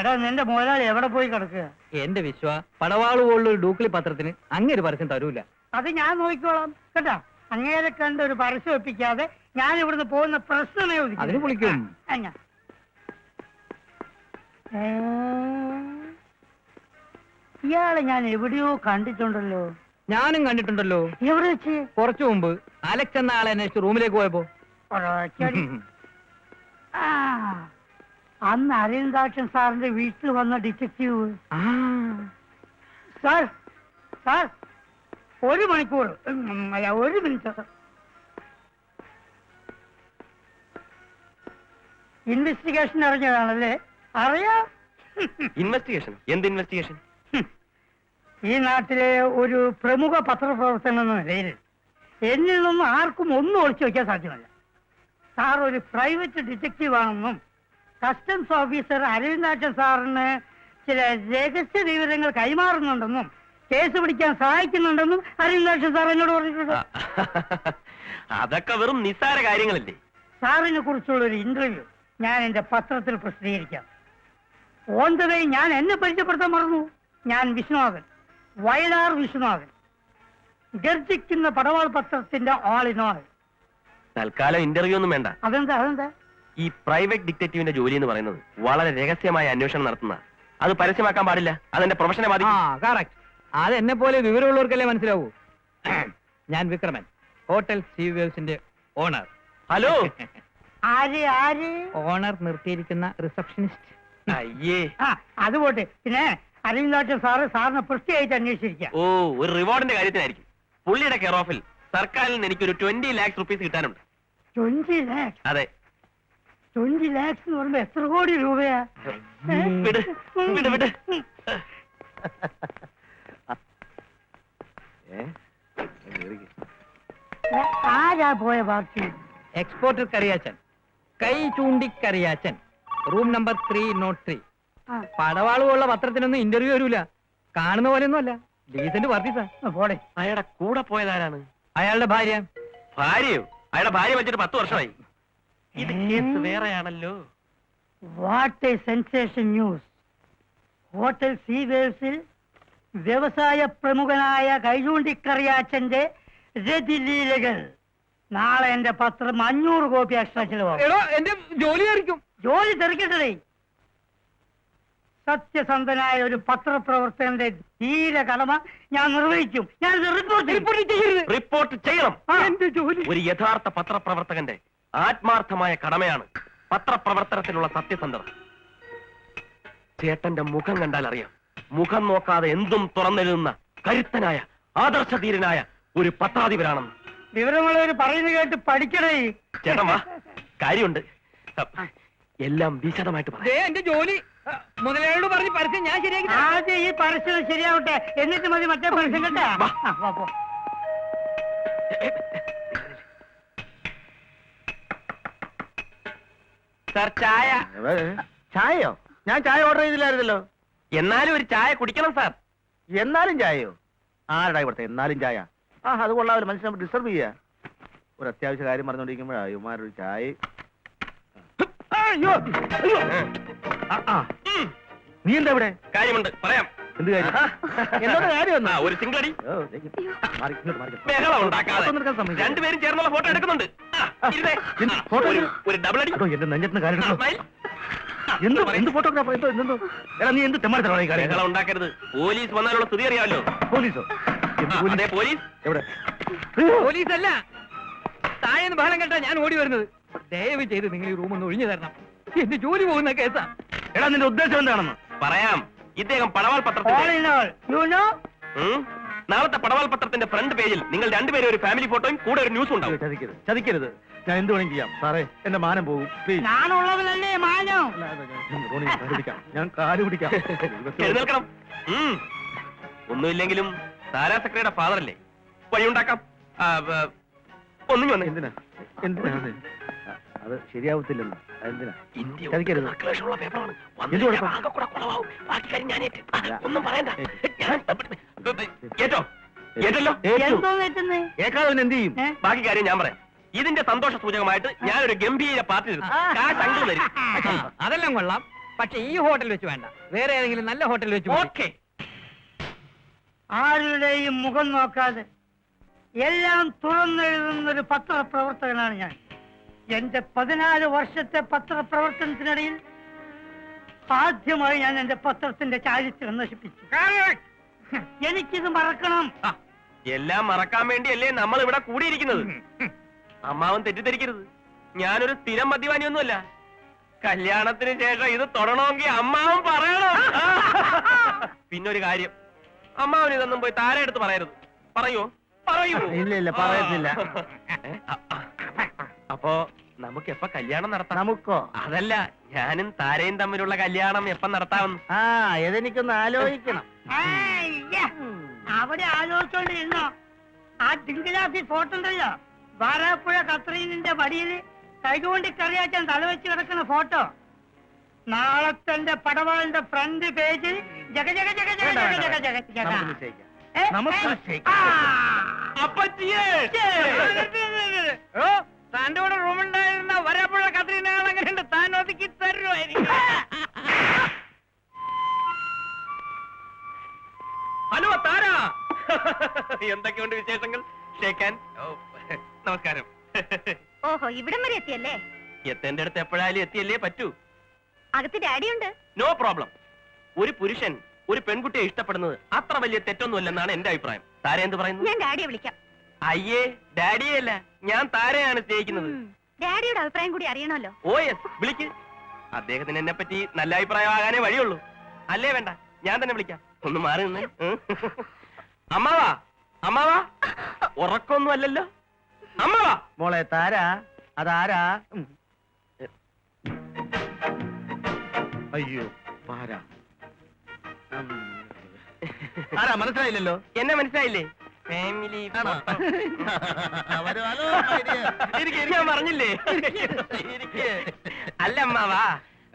എടാ നിന്റെ മുതലാളി എവിടെ പോയി കിടക്കുക? എന്റെ വിശ്വ പടവാളുപോലുള്ള ഒരു ഡൂക്കിലി പത്രത്തിന് അങ്ങേര് പരസ്യം തരൂല. അത് ഞാൻ നോക്കിക്കോളാം കേട്ടാ. അങ്ങേരെ കണ്ട് ഒരു പരസ്യം ഒപ്പിക്കാതെ ഞാൻ ഇവിടുന്ന് പോകുന്ന പ്രശ്നമേ അതിന് വിളിക്കും. ഇയാളെ ഞാൻ എവിടെയോ കണ്ടിട്ടുണ്ടല്ലോ. ഞാനും കണ്ടിട്ടുണ്ടല്ലോ. എവിടെ വെച്ച്? കുറച്ചു മുമ്പ് അലക്സ് എന്ന ആളെ അന്വേഷിച്ച് റൂമിലേക്ക് പോയപ്പോ. അന്ന് അരവിന്ദാക്ഷൻ സാറിന്റെ വീട്ടിൽ വന്ന ഡിറ്റക്റ്റീവ്. സാർ സാർ 1 മണിക്കൂർ അല്ല 1 മിനിറ്റ്. ഇൻവെസ്റ്റിഗേഷൻ അറിഞ്ഞതാണല്ലേ? അറിയാം. ഇൻവെസ്റ്റിഗേഷൻ? എന്ത് ഇൻവെസ്റ്റിഗേഷൻ? ഈ നാട്ടിലെ ഒരു പ്രമുഖ പത്രപ്രവർത്തകൻ എന്ന നിലയിൽ എന്നിൽ നിന്നും ആർക്കും ഒന്നും ഒളിച്ചു വയ്ക്കാൻ സാധ്യമല്ല. സാർ ഒരു പ്രൈവറ്റ് ഡിറ്റക്റ്റീവ് ആണെന്നും കസ്റ്റംസ് ഓഫീസർ അരവിന്ദാക്ഷൻ സാറിന് ചില രഹസ്യ വിവരങ്ങൾ കൈമാറുന്നുണ്ടെന്നും കേസ് പിടിക്കാൻ സഹായിക്കുന്നുണ്ടെന്നും അരവിന്ദാക്ഷൻ സാർ എന്നോട് പറഞ്ഞിട്ടുണ്ട്. അതൊക്കെ വെറും നിസ്സാര കാര്യങ്ങളല്ലേ? സാറിനെ കുറിച്ചുള്ള ഒരു ഇന്റർവ്യൂ ഞാൻ എന്റെ പത്രത്തിൽ പ്രസിദ്ധീകരിക്കാം. ഓൺ ദ വേ ഞാൻ എന്നെ പരിചയപ്പെടുത്താൻ മറന്നു. ഞാൻ വിശ്വനാഥൻ, വയലാർ വിശ്വനാഥൻ, ഗർജിക്കുന്ന പടവാൾ പത്രത്തിന്റെ ആൾ ഇൻ ആൾ. തൽക്കാലം ഇന്റർവ്യൂ ഒന്നും വേണ്ട. അതെന്താ? ഈ പ്രൈവറ്റ് ഡിറ്റക്റ്റീവിന്റെ ജോലി എന്ന് പറയുന്നത് വളരെ രഹസ്യമായ അന്വേഷണം നടത്തുന്ന, അത് പരസ്യമാക്കാൻ പാടില്ല. അതെന്റെ പ്രൊഫഷനെ ബാധിക്കും. അത് എന്നെ പോലെ വിവരമുള്ളവർക്കല്ലേ മനസ്സിലാവൂ. ഞാൻ വിക്രമൻ, ഹോട്ടൽ സീവേഴ്സിന്റെ ഓണർ. ഹലോ. ആര്? ഓണർ നിർത്തിയിരിക്കുന്ന റിസപ്ഷനിസ്റ്റ്. അയ്യേ. അത് പോട്ടെ. പിന്നെ അരവിന്ദാക്ഷൻ സാറിനെ പ്രത്യേകിച്ച് അന്വേഷിച്ചിരിക്കാം. ഓ, ഒരു റിവാർഡിന്റെ കാര്യത്തിനായിരിക്കും. പുള്ളിയുടെ കെയർ ഓഫിൽ സർക്കാരിൽ നിന്ന് എനിക്കൊരു 20 lakhs rupees കിട്ടാനുണ്ട്. 20 lakhs? അതെ. 20 lakhs എന്ന് പറയുമ്പോ എത്ര കോടി രൂപയാ? വിട്. ആരാ പോയ പാർട്ടി? എക്സ്പോർട്ടർ കറിയാച്ചൻ, കൈ ചൂണ്ടിക്കറിയാച്ചൻ, റൂം നമ്പർ 303. പടവാളുള്ള പത്രത്തിനൊന്നും ഇന്റർവ്യൂ വരൂല. കാണുന്ന പോലെയൊന്നും അല്ല. Decent party sir. പോടെ. അയാളുടെ കൂടെ പോയതാരാണ്? അയാളുടെ ഭാര്യ. ഭാര്യയോ? അയാളുടെ ഭാര്യ വെച്ചിട്ട് 10 വർഷമായി. ഇത് കേസ് വേറെയാണല്ലോ. What a sensation news. Hotel സീവേഴ്സിൽ വ്യവസായ പ്രമുഖനായ കൈചൂണ്ടിക്കറിയാച്ചന്റെ രതിലീലകൾ. നാളെ എന്റെ പത്രം 500 കോപ്പി എക്സ്ട്രാ ചിലവാകും. എന്റെ ജോലിയായിരിക്കും. ജോലി തെറിക്കട്ടെ. സത്യസന്ധനായ ഒരു പത്രപ്രവർത്തകന്റെ ധീര കടമ ഞാൻ നിർവഹിക്കും. ഞാൻ റിപ്പോർട്ട് ചെയ്യണം. എന്റെ ജോലി ഒരു യഥാർത്ഥ പത്രപ്രവർത്തകന്റെ ആത്മാർത്ഥമായ കടമയാണ് പത്രപ്രവർത്തനത്തിലുള്ള സത്യസന്ധത. ചേട്ടന്റെ മുഖം കണ്ടാൽ അറിയാം. മുഖം നോക്കാതെ എന്തും തുറന്നെഴുതുന്ന കരുത്തനായ ആദർശധീരനായ ഒരു പത്രാധിപരാണെന്ന്. വിവരമുള്ളവർ പറയുന്നത് കേട്ട് പഠിക്കണേ. ചേട്ടൻ വാ, കാര്യമുണ്ട്. എല്ലാം വിശദമായിട്ട് പറയാം. എന്റെ ജോലി മുതലാളിയോട് പറഞ്ഞ് പരസ്യം ഞാൻ ശരിയാക്കി. ആദ്യം ഈ പരസ്യം ശരിയാവട്ടെ, എന്നിട്ട് മതി മറ്റേ പരസ്യം കേട്ടാ. സാർ, ചായ. ചായയോ? ഞാൻ ചായ ഓർഡർ ചെയ്തില്ലായിരുന്നല്ലോ. എന്നാലും ഒരു ചായ കുടിക്കണം സാർ. എന്നാലും ചായയോ? ആരടാ ഇവിടുത്തെ എന്നാലും ചായ? അത് കൊള്ളാമല്ലോ. മനുഷ്യൻ നമ്മൾ ഡിസ്റ്റർബ് ചെയ്യാ. ഒരു അത്യാവശ്യ കാര്യം പറഞ്ഞോണ്ടിരിക്കുമ്പോഴാ ഇവന്മാരൊരു ചായ. നീ എന്താ ഇവിടെ? കാര്യമുണ്ട്, പറയാം. എന്ത് കാര്യം? എന്നോട് കാര്യം ഒരു സിംഗിളടി. ബഹളം ഉണ്ടാക്കാതെ രണ്ടുപേരും ചേർന്നുള്ള ഫോട്ടോ എടുക്കുന്നുണ്ട്. ഒരു ഡബിൾ അടി. എന്റെ നെഞ്ചത്തിന് കാര്യം. എന്ത് ഫോട്ടോഗ്രാഫർ? എന്തോ എടാ, നീ എന്ത് തെമ്മാടിത്തരമാണ് ഈ കാര്യം? ബഹളം ഉണ്ടാക്കരുത്. പോലീസ് വന്നാലുള്ള സ്ഥിതി അറിയാമല്ലോ. പോലീസോ? പോലീസ് എവിടെ? പോലീസല്ല, താഴേന്ന് ബഹളം കേട്ടാ ഞാൻ ഓടി വരുന്നത്. ദയവ് ചെയ്ത് നിങ്ങൾ ഈ റൂം ഒന്ന് ഒഴിഞ്ഞു തരണം. എന്റെ ജോലി പോകുന്ന കേസാ. എടാ, നിന്റെ ഉദ്ദേശം എന്താണെന്ന് പറയാം. ഇദ്ദേഹം പടവാൾ നാളത്തെ പടവാൾ പത്രത്തിന്റെ ഫ്രണ്ട് പേജിൽ നിങ്ങൾ രണ്ടുപേരും ഒരു ഫാമിലി ഫോട്ടോയും കൂടെ ഒരു ന്യൂസ് ഉണ്ടാവും. ചതിക്കരുത്. ഞാൻ എന്ത് വേണമെങ്കിലും ചെയ്യാം സാറേ. എന്റെ മാനം പോകും. ഞാനുള്ളവനല്ലേ മാനം. ഞാൻ കാല് പിടിക്കാം. എഴുന്നേൽക്കണം. ഒന്നുമില്ലെങ്കിലും താരാ സെക്രട്ടറിയുടെ ഫാദർ അല്ലേ? വഴിയുണ്ടാക്കാം. ഒന്നും വന്നേ. എന്തിനാണ് അത്? ശരിയാവത്തില്ലല്ലോ. എന്തിനാ? ചതിക്കരുത്. ഒന്നും പറയണ്ട. കേട്ടോ എന്ത് ചെയ്യും? ബാക്കി കാര്യം ഞാൻ പറയാം. ഇതിന്റെ സന്തോഷ സൂചകമായിട്ട് ഞാനൊരു ഗംഭീര പാർട്ടി തരും. അതെല്ലാം കൊള്ളാം. പക്ഷെ ഈ ഹോട്ടൽ വെച്ച് വേണ്ട, വേറെ ഏതെങ്കിലും നല്ല ഹോട്ടൽ വെച്ച് മതി. ഓക്കെ. ആരുടെയും മുഖം നോക്കാതെ എല്ലാം തുറന്നെഴുതുന്ന ഒരു പത്രപ്രവർത്തകനാണ് ഞാൻ. എന്റെ 14 വർഷത്തെ പത്രപ്രവർത്തനത്തിനിടയിൽ ആദ്യമായി ഞാൻ എന്റെ പത്രത്തിന്റെ ചാരിത്രം നശിപ്പിച്ചു. എനിക്കിത് മറക്കണം. ആ, എല്ലാം മറക്കാൻ വേണ്ടിയല്ലേ നമ്മൾ ഇവിടെ കൂടിയിരിക്കുന്നത്. അമ്മാവൻ തെറ്റിദ്ധരിക്കരുത്, ഞാനൊരു സ്ഥിരം മദ്യപാനിയൊന്നുമല്ല. കല്യാണത്തിന് ശേഷം ഇത് തുടരണമെങ്കിൽ അമ്മാവൻ പറയണം. പിന്നൊരു കാര്യം, അമ്മാവൻ ഇതൊന്നും പോയി താര എടുത്ത് പറയരുത്. പറയോ? പറയൂ. ഇല്ല പറയത്തില്ല. അപ്പോ നമുക്ക് എപ്പ കല്യാണം നടത്താം? നമുക്കോ? അതല്ല, ഞാനും താരയും തമ്മിലുള്ള കല്യാണം എപ്പം നടത്താമെന്ന്. ആ ഇതെനിക്കൊന്ന് ആലോചിക്കണം. അവിടെ ആലോചിച്ചോണ്ടിരുന്നോ? ആ ഡിങ്കിലാസി ഫോട്ടോ ഉണ്ടല്ലോ, വാരാപ്പുഴ കത്രീനിന്റെ വടിയിൽ കൈകൊണ്ട് കറിയാച്ചാൻ തലവെച്ച് കിടക്കുന്ന ഫോട്ടോ. നാളത്തെ എന്റെ പടവാളിന്റെ ഫ്രണ്ട് പേജിൽ ജഗ ജഗ ജഗ ജഗ ജഗ ജഗ ജഗ ജഗ. നമുക്ക് നിശ്ചയിക്കാം. ഏ? നമുക്ക് ഏ? നിശ്ചയിക്കാം. അപ്പച്ചിയേ! ഓ, താന്റെ കൂടെ റൂമുണ്ടായിരുന്ന വരാപ്പുഴ കത്രീനകൾ എങ്ങനെയുണ്ട്? താൻ ഒതുക്കി തരുമായിരിക്കും. ഹലോ താര, എന്തൊക്കെയുണ്ട് വിശേഷങ്ങൾ? ഷേക്കാൻ. നമസ്കാരം. ഓഹോ, ഇവിടം വരെ എത്തിയല്ലേ? എത്തേണ്ട അടുത്ത് എപ്പോഴായാലും എത്തിയല്ലേ പറ്റൂ. അകത്ത് ഡാഡിയുണ്ട്. No problem. ഒരു പുരുഷൻ ഒരു പെൺകുട്ടിയെ ഇഷ്ടപ്പെടുന്നത് അത്ര വലിയ തെറ്റൊന്നുമല്ലെന്നാണ് എന്റെ അഭിപ്രായം. താര എന്ത് പറയുന്നു? ഞാൻ ഡാഡിയെ വിളിക്കാം. അയ്യേ, ഡാഡിയെ അല്ല, ഞാൻ താരയാണ് സ്നേഹിക്കുന്നത്. ഡാഡിയുടെ അഭിപ്രായം കൂടി അറിയണമല്ലോ. ഓ യെസ്, വിളിക്ക്. അദ്ദേഹത്തിന് എന്നെ പറ്റി നല്ല അഭിപ്രായമാകാനേ വഴിയുള്ളൂ. അല്ലേ വേണ്ട, ഞാൻ തന്നെ വിളിക്കാം. ഒന്ന് മാറി നിന്ന്. അമ്മാവാ, അമ്മാവാ, ഉറക്കൊന്നും അല്ലല്ലോ. അമ്മാവാ. മോളെ താര, അതാരാ? അയ്യോ പാര. ആരാ മനസ്സിലായില്ലല്ലോ? എന്നെ മനസ്സിലായില്ലേ? ഫാമിലി ആണോ? ഞാൻ പറഞ്ഞില്ലേ? അല്ല അമ്മാവാ,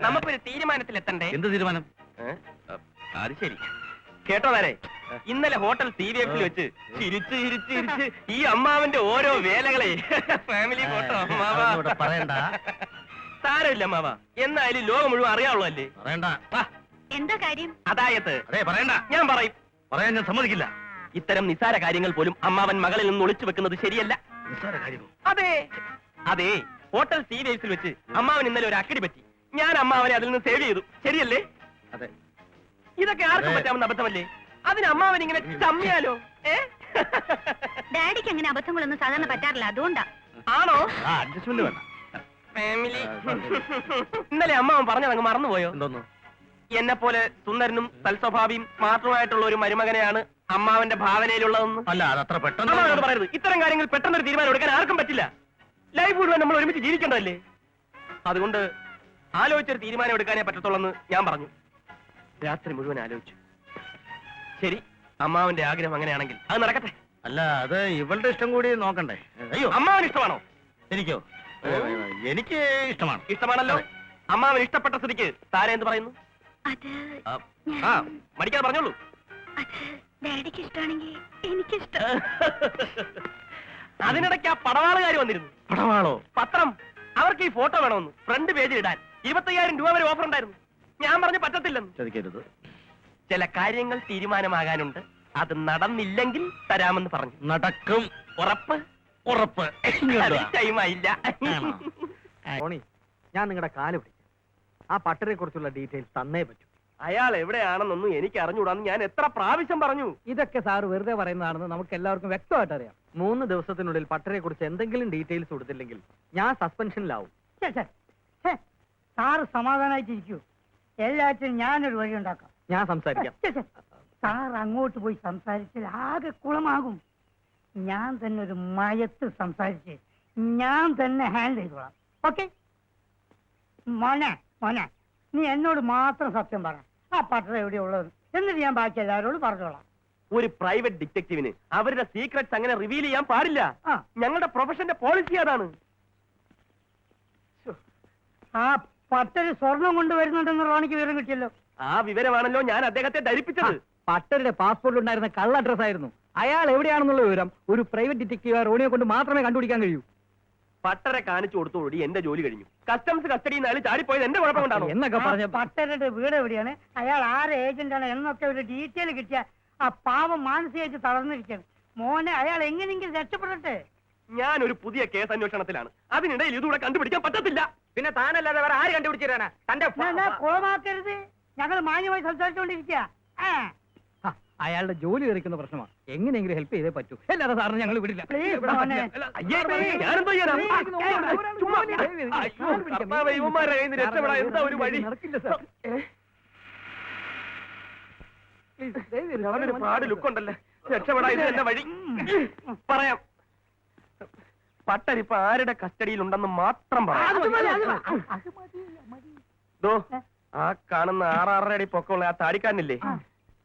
നമുക്കൊരു തീരുമാനത്തിലെത്തണ്ടേ? എന്ത് തീരുമാനം? അത് ശരി. കേട്ടോ താരേ, ഇന്നലെ ഹോട്ടൽ CVF-ൽ വെച്ച് ചിരിച്ച് ചിരിച്ച് ചിരിച്ച് ഈ അമ്മാവന്റെ ഓരോ വേലകളെ ഫാമിലി ഫോട്ടോ അമ്മാവാ അതൊന്നും പറയണ്ട. സാരമില്ല അമ്മാവാ, എന്നായാലും ലോകം മുഴുവൻ അറിയാവുള്ളൂ അല്ലേ? പറയണ്ട. എന്താ കാര്യം? അതായത് അതെ പറയണ്ട. ഞാൻ പറയും. പറയാൻ ഞാൻ സമ്മതിക്കില്ല. ഇത്തരം നിസാര കാര്യങ്ങൾ പോലും അമ്മാവൻ മകളിൽ നിന്ന് ഒളിച്ചു വെക്കുന്നത് ശരിയല്ല. നിസ്സാര കാര്യമോ? അതെ അതെ, ഹോട്ടൽ CVF-ൽ വെച്ച് അമ്മാവൻ ഇന്നലെ ഒരു അക്കടി പറ്റി. ഞാൻ അമ്മാവനെ അതിൽ നിന്ന് സേവ് ചെയ്തു. ശരിയല്ലേ? അതെ. ഇതൊക്കെ ആർക്കും പറ്റാവുന്ന അബദ്ധമല്ലേ? അതിന് അമ്മാവൻ ഇങ്ങനെ ചമ്മിയാലോ? ഡാഡിക്ക് അങ്ങനെ അബദ്ധങ്ങളൊന്നും സാധാരണ പറ്റാറില്ല, അതുകൊണ്ടാ. ആണോ? ആ അഡ്ജസ്റ്റ്മെന്റ് വേണ്ട. ഫാമിലി. ഇന്നലെ അമ്മാവൻ പറഞ്ഞതങ്ങ് മറന്നുപോയോ? എന്തോന്നു? എന്നെ പോലെ സുന്ദരനും സൽസ്വഭാവിയും സ്മാർട്ടുമായിട്ടുള്ള ഒരു മരുമകനെയാണ് അമ്മാവന്റെ ഭാവനയിലുള്ളതെന്ന്. അല്ല അതത്ര പെട്ടെന്ന് അമ്മാവനോട് പറയരുത്. ഇത്തരം കാര്യങ്ങൾ പെട്ടെന്നൊരു തീരുമാനം എടുക്കാൻ ആർക്കും പറ്റില്ല. ലൈഫ് മുഴുവൻ നമ്മൾ ഒരുമിച്ച് ജീവിക്കേണ്ടതല്ലേ? അതുകൊണ്ട് ആലോചിച്ചൊരു തീരുമാനം എടുക്കാനേ പറ്റത്തുള്ളെന്ന് ഞാൻ പറഞ്ഞു. രാത്രി മുഴുവൻ ആലോചിച്ചു. ശരി, അമ്മാവന്റെ ആഗ്രഹം അങ്ങനെയാണെങ്കിൽ അത് നടക്കട്ടെ. അല്ല അത് ഇവളുടെ ഇഷ്ടം കൂടി നോക്കണ്ടേ? അയ്യോ അമ്മാവൻ ഇഷ്ടമാണോ? എനിക്കോ? എനിക്ക് ഇഷ്ടമാണ്. ഇഷ്ടമാണല്ലോ. അമ്മാവൻ ഇഷ്ടപ്പെട്ട സ്ഥിതിക്ക് താര എന്ത് പറയുന്നു? അത് ആ, മടിക്കാതെ പറഞ്ഞോളൂ. അത് ഡാഡിക്ക് ഇഷ്ടമാണെങ്കിൽ എനിക്കിഷ്ടം. അതിനിടയ്ക്ക് ആ പടവാളുകാർ വന്നിരുന്നു. പടവാളോ? പത്രം. അവർക്ക് ഈ ഫോട്ടോ വേണമെന്ന് ഫ്രണ്ട് പേജിൽ ഇടാൻ 25,000 രൂപ വരെ ഓഫർ ഉണ്ടായിരുന്നു. ഞാൻ പറഞ്ഞു പറ്റത്തില്ലെന്ന്. ചതിക്കരുത്. ചില കാര്യങ്ങൾ തീരുമാനമാകാനുണ്ട്, അത് നടന്നില്ലെങ്കിൽ തരാമെന്ന് പറഞ്ഞു. നടക്കും. ഉറപ്പ്? ഉറപ്പ്. ടൈമായില്ല. ടോണി, ഞാൻ നിങ്ങളുടെ കാല് പിടിക്കും. ആ പട്ടരെ കുറിച്ചുള്ള ഡീറ്റെയിൽസ് തന്നേ പറ്റൂ. അയാൾ എവിടെയാണെന്നൊന്നും എനിക്ക് അറിഞ്ഞുകൂടാന്ന് ഞാൻ എത്ര പ്രാവശ്യം പറഞ്ഞു. ഇതൊക്കെ സാർ വെറുതെ പറയുന്നതാണെന്ന് നമുക്ക് എല്ലാവർക്കും വ്യക്തമായിട്ട് അറിയാം. 3 ദിവസത്തിനുള്ളിൽ പട്ടരെ കുറിച്ച് എന്തെങ്കിലും ഡീറ്റെയിൽസ് കൊടുത്തില്ലെങ്കിൽ ഞാൻ സസ്പെൻഷനിലാവും. സാറ് സമാധാനായിട്ടിരിക്കൂ. എല്ലാറ്റിനും ഞാനൊരു വഴി ഉണ്ടാക്കാം. ഞാൻ സംസാരിക്കാം. സാർ അങ്ങോട്ട് പോയി സംസാരിച്ചാൽ ആകെ കുളമാകും. ഞാൻ തന്നെ ഒരു മയത്ത് സംസാരിച്ച് ഞാൻ തന്നെ ഹാൻഡിൽ ചെയ്തോളാം. ഓക്കെ? മോനെ മോനെ, നീ എന്നോട് മാത്രം സത്യം പറ. ആ പട്ടണം എവിടെയുള്ളത് എന്നിട്ട് ഞാൻ ബാക്കി എല്ലാവരോടും പറഞ്ഞോളാം. ഒരു പ്രൈവറ്റ് ഡിറ്റക്റ്റീവിന് അവരുടെ സീക്രട്സ് അങ്ങനെ റിവീൽ ചെയ്യാൻ പാടില്ല. ആ. ഞങ്ങളുടെ പ്രൊഫഷന്റെ പോളിസി അതാണ്. ആ പട്ടര് സ്വർണം കൊണ്ടുവരുന്നുണ്ടെന്ന് റോണിക്ക് വിവരം കിട്ടിയല്ലോ. ആ വിവരമാണല്ലോ ഞാൻ അദ്ദേഹത്തെ ധരിപ്പിച്ചത്. പട്ടരുടെ പാസ്പോർട്ടിൽ ഉണ്ടായിരുന്ന കള്ള അഡ്രസ് ആയിരുന്നു. അയാൾ എവിടെയാണെന്നുള്ള വിവരം ഒരു പ്രൈവറ്റ് ഡിറ്റക്റ്റീവ് റോണിയെ കൊണ്ട് മാത്രമേ കണ്ടുപിടിക്കാൻ കഴിയൂ. പട്ടരെ കാണിച്ചു കൊടുത്തോടി എന്റെ ജോലി കഴിഞ്ഞു. കസ്റ്റംസ് കസ്റ്റഡിയിൽ നിന്ന് ചാടിപ്പോയത് എന്റെ കുഴപ്പം കൊണ്ടാണോ? എന്നൊക്കെ പറഞ്ഞ പട്ടരുടെ വീട് എവിടെയാണ്, അയാൾ ആരെ ഏജന്റാണ് എന്നൊക്കെ ഒരു ഡീറ്റെയിൽ കിട്ടിയ ആ പാവം മാനസികമായിട്ട് തളർന്നിരിക്കുകയാണ്. മോനെ അയാൾ എങ്ങനെയെങ്കിലും രക്ഷപ്പെടട്ടെ. ഞാനൊരു പുതിയ കേസ് അന്വേഷണത്തിലാണ്. അതിനിടയിൽ ഇതുകൂടെ കണ്ടുപിടിക്കാൻ പറ്റത്തില്ല. പിന്നെ താനല്ലാതെ വേറെ ആര് കണ്ടുപിടിച്ചിട്ടാണ്? തന്റെ കുളമാക്കരുത്, ഞങ്ങൾ മാന്യമായി സംസാരിച്ചുകൊണ്ടിരിക്കുക. അയാളുടെ ജോലി തെറിക്കുന്ന പ്രശ്നമാണ്. എങ്ങനെയെങ്കിലും ഹെൽപ്പ് ചെയ്തേ പറ്റൂ. എല്ലാവരും സാറിന് ഞങ്ങൾ വിടില്ല. Please, മോനെ. അയ്യേ, ഞാനെന്തോ ചെയ്യാനാ? ചുമ്മാ. അയ്യോ, കർത്താവേ, ഇവന്മാരുടെ കയ്യിൽ നിന്ന് രക്ഷപ്പെടാൻ എന്താ ഒരു വഴി? നടക്കില്ല സാർ. അവനൊരു പാട് ലുക്കുണ്ടല്ലേ. രക്ഷപ്പെടാൻ ഇത് എന്റെ വഴി. പറയാം. പട്ടരിപ്പ ആരുടെ കസ്റ്റഡിയിലുണ്ടെന്ന് മാത്രം പറയാം. ദോ, ആ കാണുന്ന 6-6 അടി പൊക്കമുള്ള ആ താടിക്കാരനില്ലേ,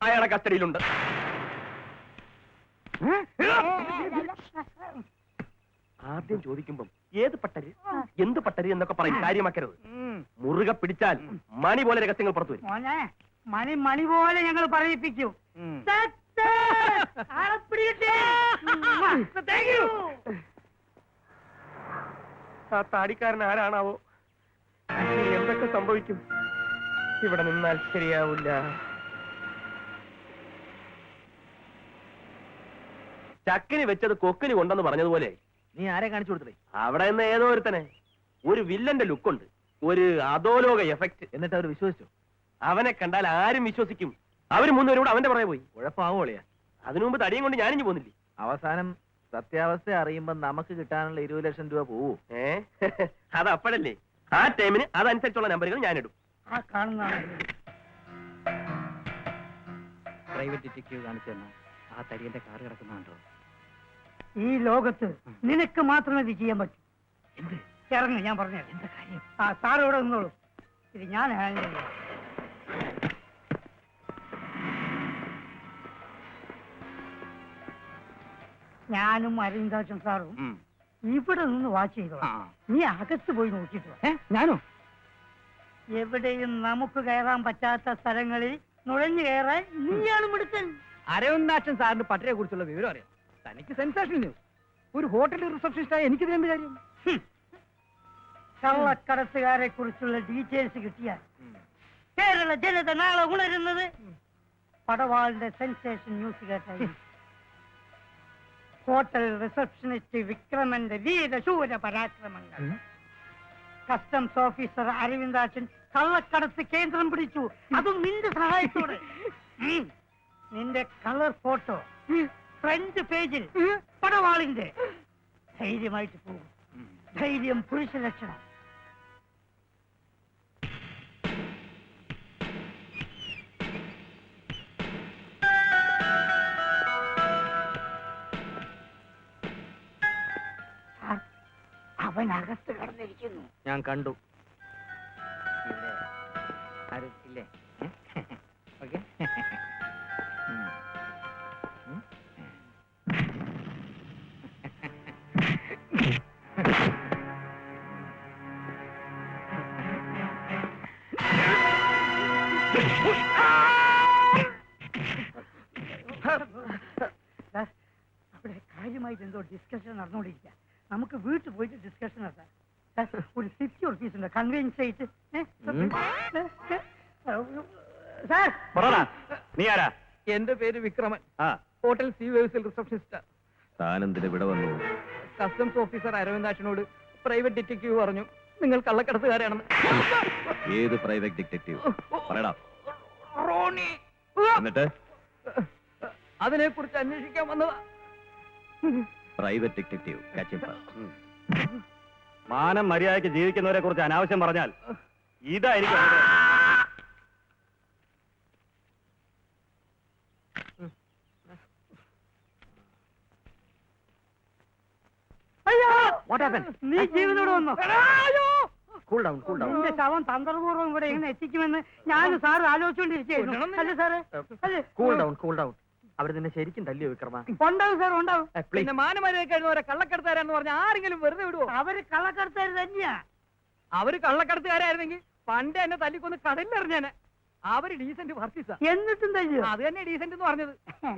അയാളെ കസ്റ്റഡിയിലുണ്ട്. ആദ്യം ചോദിക്കുമ്പം ഏത് പട്ടര്, എന്ത് പട്ടര് എന്നൊക്കെ പറയും. കാര്യമാക്കരുത്. മുറുകെ പിടിച്ചാൽ മണി പോലെ രഹസ്യങ്ങൾ പുറത്തു വരും. മോനെ, മണി പോലെ ഞങ്ങൾ പറയിപ്പിക്കും. ആളെ പിടികിട്ടി. Thank you. ആ താടിക്കാരൻ ആരാണാവോ? ഇനി എന്തൊക്കെ സംഭവിക്കും? ഇവിടെ നിന്നാൽ ശരിയാവില്ല. ചക്കിന് വെച്ചത് കൊക്കിന് കൊണ്ടെന്ന് പറഞ്ഞതുപോലെ നീ ആരെ കാണിച്ചു കൊടുത്തേ? അവിടെ നിന്ന് ഏതോ ഒരുത്തനെ, ഒരു വില്ലന്റെ ലുക്കുണ്ട്, ഒരു അധോലോക എഫക്ട്. എന്നിട്ട് അവർ വിശ്വസിച്ചു? അവനെ കണ്ടാൽ ആരും വിശ്വസിക്കും. അവര് 3 പേരും കൂടെ അവന്റെ പുറകെ പോയി. കുഴപ്പമാവോളിയാ. അതിനു മുമ്പ് തടിയും കൊണ്ട് ഞാനിഞ്ഞു പോന്നില്ലേ. അവസാനം സത്യാവസ്ഥ അറിയുമ്പോ നമുക്ക് കിട്ടാനുള്ള 20 ലക്ഷം രൂപ പോവൂ. അത് അപ്പോഴല്ലേ. ആ ടൈമിന് അതനുസരിച്ചുള്ള നമ്പറുകൾ ഞാനിടും. ആ കാണുന്നതാണ്. പ്രൈവറ്റ് ഡിറ്റക്റ്റീവ് കാണിച്ചു തന്നെ ആ തടിയന്റെ കാറ് കിടക്കുന്നുണ്ടോ? ഈ ലോകത്ത് നിനക്ക് മാത്രമേ ഇത് ചെയ്യാൻ പറ്റൂ. എന്ത്? ഇറങ്ങ്, ഞാൻ പറഞ്ഞു. എന്താ കാര്യം? ആ സാർ ഇവിടെ നിന്നോളൂ, ഇത് ഞാൻ ഹാൻഡിൽ ചെയ്യാം. ഞാനും അരവിന്ദാക്ഷൻ സാറും ഇവിടെ നിന്ന് വാച്ച് ചെയ്തോളാം. നീ അകത്ത് പോയി നോക്കിയിട്ട് വാ. ഞാനോ? എവിടെയും നമുക്ക് കയറാൻ പറ്റാത്ത സ്ഥലങ്ങളിൽ നുഴഞ്ഞു കയറാൻ നീയാണ് മിടുക്കൻ. അരവിന്ദാക്ഷൻ സാറിന് പട്ടരെ കുറിച്ചുള്ള വിവരം അറിയാം. തനിക്ക് സെൻസേഷൻ ന്യൂസ്. ഒരു ഹോട്ടലിൽ റിസപ്ഷനിസ്റ്റായ എനിക്ക് എന്ത് കാര്യം? കള്ളക്കടത്തുകാരെ കുറിച്ചുള്ള ഡീറ്റെയിൽസ് കിട്ടിയാൽ കേരള ജനത നാളെ ഉണരുന്നത് പടവാളിന്റെ സെൻസേഷൻ ന്യൂസ് കേട്ടായി. ഹോട്ടൽ റിസപ്ഷനിസ്റ്റ് വിക്രമന്റെ വീരശൂര പരാക്രമങ്ങൾ. കസ്റ്റംസ് ഓഫീസർ അരവിന്ദാക്ഷൻ കള്ളക്കടത്ത് കേന്ദ്രം പിടിച്ചു, അതും നിന്റെ സഹായത്തോടെ. നിന്റെ കളർ ഫോട്ടോ ഫ്രണ്ട് പേജിൽ പടവാളിന്റെ. ധൈര്യമായിട്ട് പോകും. ധൈര്യം പുരുഷ ലക്ഷണം. അവൻ അകത്ത് കടന്നിരിക്കുന്നു. ഞാൻ കണ്ടു. ഇവിടെ ആരും ഇല്ലേ? ഓക്കെ. അവിടെ കാര്യമായിട്ട് എന്തോ ഡിസ്കഷൻ നടന്നുകൊണ്ടിരിക്കുക. നമുക്ക് വീട്ടിൽ പോയിട്ട് ഡിസ്കഷൻ നടത്താം. ഒരു 50 rupees ഉണ്ട്, കൺവീനിയൻസ് ആയിട്ട്. നീ ആരാ? എന്റെ പേര് വിക്രമൻ. ഹോട്ടൽ സീവേഴ്സിൽ റിസപ്ഷനിസ്റ്റ്. താനെന്തിന് ഇവിടെ വന്നു? കസ്റ്റംസ് ഓഫീസർ അരവിന്ദാക്ഷനോട് പ്രൈവറ്റ് ഡിറ്റക്റ്റീവ് പറഞ്ഞു നിങ്ങൾ കള്ളക്കടത്തുകാരാണെന്ന്. ഏത് പ്രൈവറ്റ് ഡിറ്റക്റ്റീവ്? പറയടാ. റോണി. എന്നിട്ട് അതിനെ കുറിച്ച് അന്വേഷിക്കാൻ വന്നതാ. Private detective. മാനം മര്യാദയ്ക്ക് ജീവിക്കുന്നവരെ കുറിച്ച് അനാവശ്യം പറഞ്ഞാൽ ഇതായിരിക്കും. നീ ജീവനോട് വന്നോ? Cool down, cool down. നിന്റെ ശവം തന്ത്രപൂർവ്വം ഇവിടെ എങ്ങനെ എത്തിക്കുമെന്ന് ഞാൻ സാറ് ആലോചിച്ചുകൊണ്ടിരിക്കുകയായിരുന്നു. അല്ലേ സാറേ? അല്ലേ? Cool down, cool down. അവർ നിന്നെ ശരിക്കും തല്ലിയോ വിക്രമ? ഉണ്ടാവും സാർ, ഉണ്ടാവും. പിന്നെ മാനമര്യാദ കഴിഞ്ഞവരെ കള്ളക്കടത്തുകാരാന്ന് പറഞ്ഞ ആരെങ്കിലും വെറുതെ വിടുവോ? അവര് കള്ളക്കടത്തുകാർ തന്നെയാ. അവര് കള്ളക്കടത്തുകാരായിരുന്നെങ്കിൽ പണ്ട് എന്നെ തല്ലിക്കൊന്ന് കടലിലെറിഞ്ഞാനെ. അവര് ഡീസന്റ് പാർട്ടീസാ. എന്നിട്ടും തല്ലിയോ? അത് തന്നെ ഡീസന്റ് എന്ന് പറഞ്ഞത്.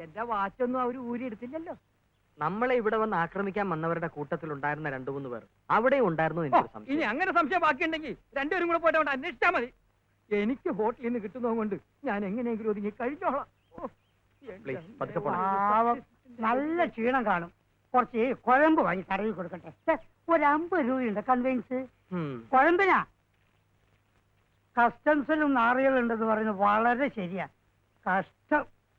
എന്റെ വാച്ചൊന്നും അവര് ഊരി എടുത്തില്ലല്ലോ. നമ്മളെ ഇവിടെ വന്ന് ആക്രമിക്കാൻ വന്നവരുടെ കൂട്ടത്തിലുണ്ടായിരുന്ന 2-3 പേർ അവിടെ ഉണ്ടായിരുന്നു എനിക്കൊരു ഇനി സംശയം. അങ്ങനെ സംശയം ബാക്കിയുണ്ടെങ്കിൽ രണ്ടുപേരും കൂടെ പോയിട്ട് അവിടെ അന്വേഷിച്ചാൽ മതി. എനിക്ക് ഹോട്ടലിൽ നിന്ന് കിട്ടുന്നത് കൊണ്ട് ഞാൻ എങ്ങനെയെങ്കിലും ഒതുങ്ങി കഴിഞ്ഞോളാം. ഓ, Please, പതുക്കെ പോണം. പാവം നല്ല ക്ഷീണം കാണും. കുറച്ച് കുഴമ്പ് വാങ്ങി തടവി കൊടുക്കട്ടെ. ഛെ, ഒരു 50 രൂപയുണ്ട് കൺവെൻസ്. ഉം. കുഴമ്പിനാ കസ്റ്റംസിലും നാറികളുണ്ടെന്ന് പറയുന്നത് വളരെ ശരിയാ. കഷ്ടം.